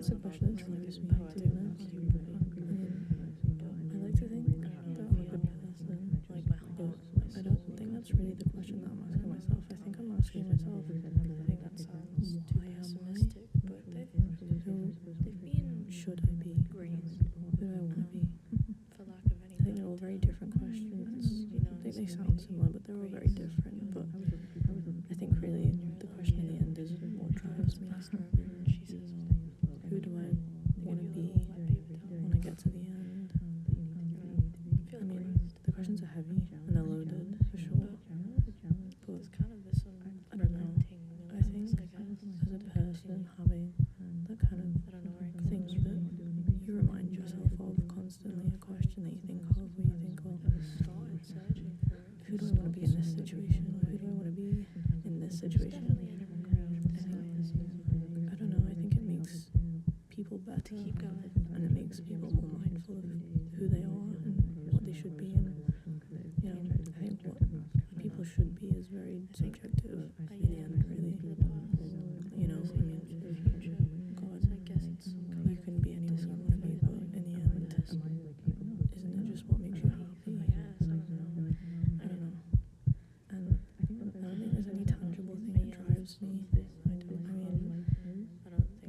that's the question that drives me, to be honest. I mean, I like to think that I'm a good person, but I don't think that's really the question that I'm asking myself. I think I'm asking myself, I think that sounds too pessimistic, but who should I be? green, Who do I want to be? for lack of any I think they're all very different questions. I think they sound similar, but they're all very different. But I think really the question in the end is what drives me. She says, Who do I want to be when I get to the end? I mean, the questions are heavy and they're loaded for sure. But there's kind of this I don't know. I think as a person having that kind of thing that you remind yourself of constantly, a question that you think of, where you think, well, who do I want to be in this situation? Who do I want to be in this situation? I don't know, I think it makes people better, keep going, and it makes people more mindful of who they are and what they should be, and I think what people should be is very subjective in the end, really. I mean, God, you can be anyone you want to be, but in the end, isn't it just what makes you happy? I don't know. And I don't think there's any tangible thing that drives me.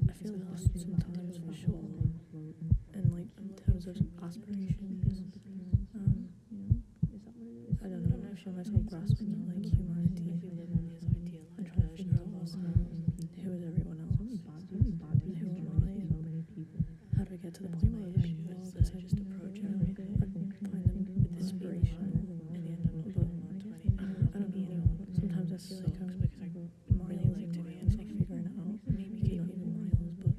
I feel lost sometimes, for sure. And like in terms of aspirations, I don't know. I feel myself grasping at like humanity and trying to figure out who is everyone else, who am I, how do I get to the point where other people are, because I just approach everything. I find them with inspiration. In the end, I'm not, but I don't know. Sometimes I feel like I'm miles away from figuring it out. Maybe not even miles, but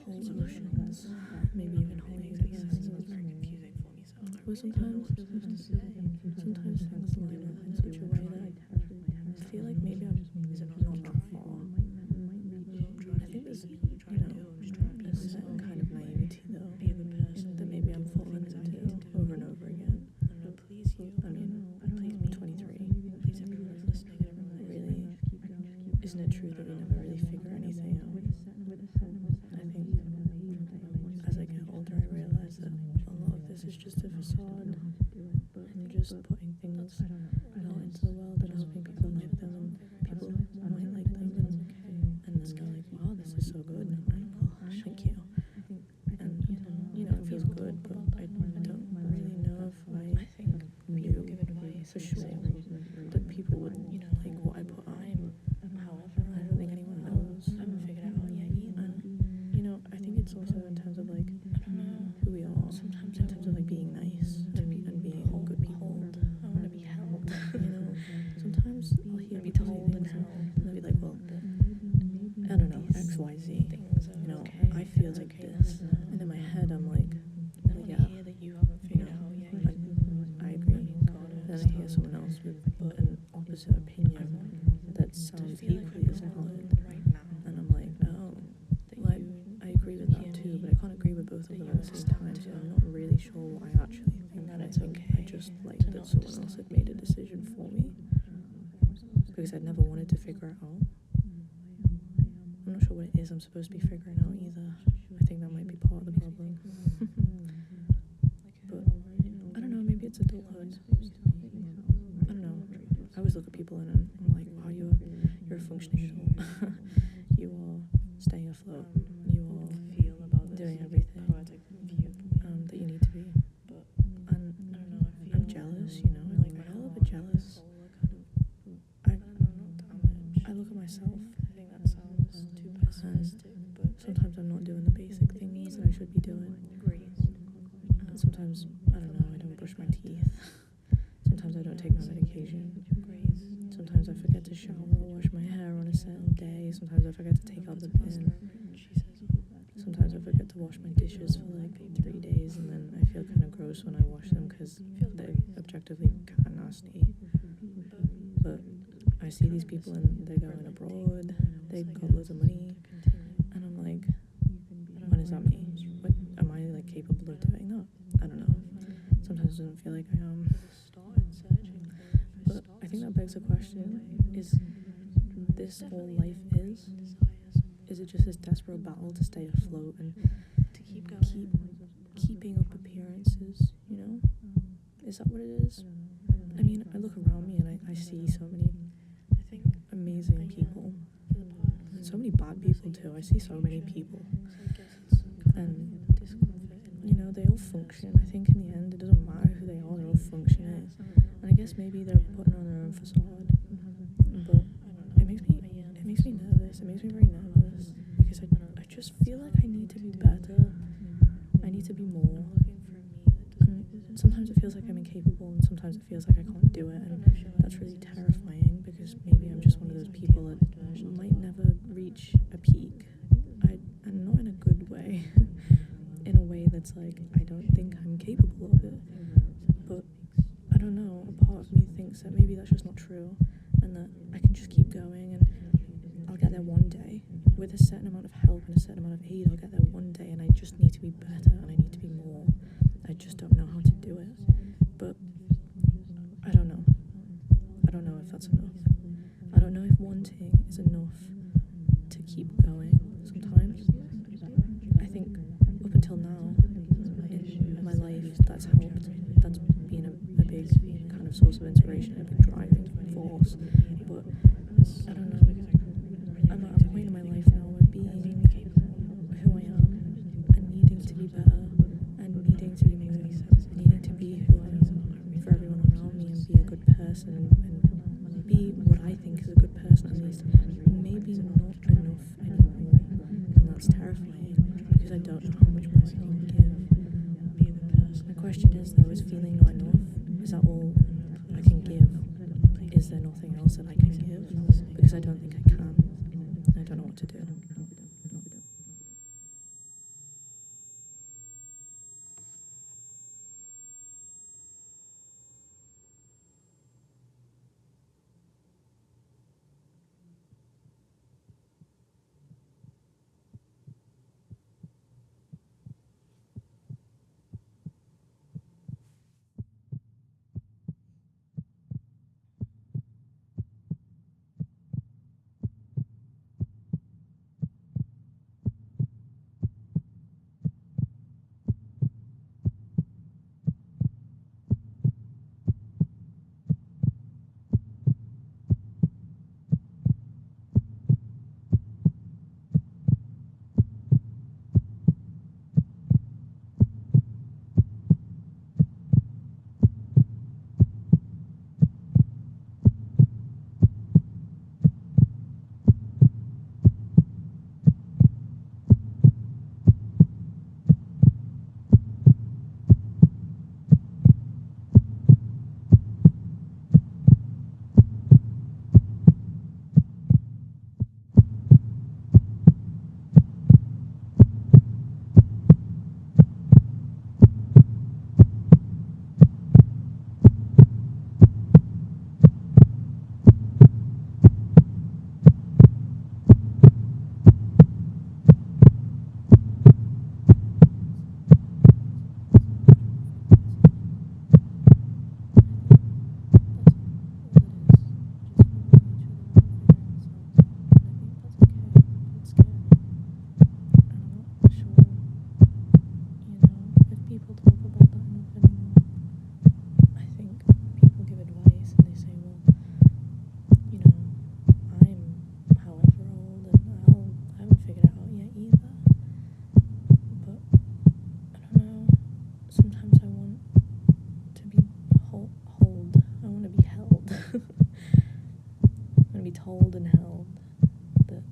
whole oceans, maybe even whole existences. But sometimes things line up in such a way that I feel like maybe I'm not that far. I think there's, a certain kind of naivety though, that maybe I'm falling into over and over again. I mean, I'm 23. Really, isn't it true that we never really figure anything out? I think as I get older, I realize that a lot of this is just a facade, and just putting things out into the world and hoping people like them, and people might like them, and then they're like, wow, this is so good, and I'm like, well, thank you. And it feels good, but I don't really know if I knew for sure that people would like what I put out. However, I don't think anyone knows. I haven't figured it out yet either. And I think it's also in terms of like who we are. Sometimes in terms of like being nice and being good people. I want to be held. Sometimes I'll hear people say things and they'll be like, well, I don't know, X, Y, Z. I feel like this, and in my head I'm like, well, yeah, I agree. Then I hear someone else with an opposite opinion that sounds equally as valid, and I'm like, oh, well, I agree with that too, but I can't agree with both of them at the same time, so I'm not really sure what I actually think. And I think I just like that someone else had made a decision for me, because I'd never wanted to figure it out. I'm not sure what it is I'm supposed to be figuring out either. I think that might be part of the problem. But I don't know, maybe it's adulthood. I don't know. I always look at people and I'm like, wow, you're a functioning adult. You are staying afloat. You are doing everything that you need to be. And I'm jealous, like a little bit jealous. I look at myself. And sometimes I'm not doing the basic things that I should be doing. And sometimes, I don't know, I don't brush my teeth. Sometimes I don't take my medication. Sometimes I forget to shower or wash my hair on a certain day. Sometimes I forget to take out the bin. Sometimes I forget to wash my dishes for like 3 days, and then I feel kind of gross when I wash them because they're objectively kind of nasty. But I see these people and they're going abroad, they've got loads of money, and I'm like, when is that me? What, am I like capable of doing that? I don't know. Sometimes it doesn't feel like I am. But I think that begs the question, is this all life is? is it just this desperate battle to stay afloat and to keep going. keeping up appearances, you know? Is that what it is? I mean, I look around me and I see so many I think amazing people, for the pod, and so many bad people too. I see so many people, so I guess it's and discomfort in you know, they all function. I think in the end, it doesn't matter who they are, they're all functioning. And I guess maybe they're putting on their own facade, but it makes me nervous. It makes me very nervous because I just feel like I need to be better. I need to be more. And sometimes it feels like I'm incapable, and sometimes it feels like I can't do it, and that's really terrifying because maybe I'm just one of those people that might never reach a peak. And not in a good way, in a way that's like, I don't think I'm capable of it. But I don't know, a part of me thinks that maybe that's just not true, and that I can just keep going, and I'll get there one day. With a certain amount of help and a certain amount of aid, I'll get there one day, and I just need to be better, and I need to be more. I just don't know how to do it. But I don't know. I don't know if that's enough. I don't know if wanting is enough to keep going sometimes. I think up until now, in my life, that's helped. That's been a big kind of source of inspiration, a big driving force. But I don't know. I'm at a point in my life now where being who I am and needing to be better and needing to be more, needing to be who I am for everyone around me and be a good person and be what I think is a good person, at least maybe not enough anymore, and that's terrifying because I don't know how much more I can give. Be a good person. The question is though, is feeling not enough? Is that all I can give? Is there nothing else that I can give? Because I don't think I can. I don't know what to do. Told and held that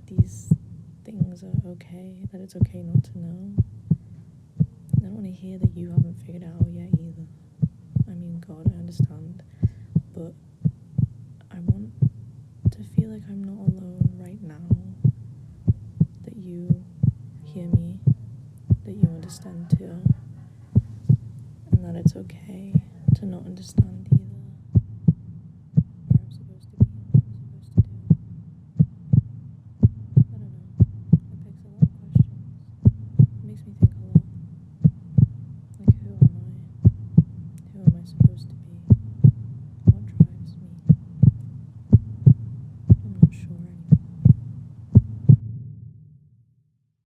these things are okay, that it's okay not to know. I don't want to hear that you haven't figured it out yet either. I mean, God, I understand, but I want to feel like I'm not alone right now, that you hear me, that you understand too, and that it's okay to not understand.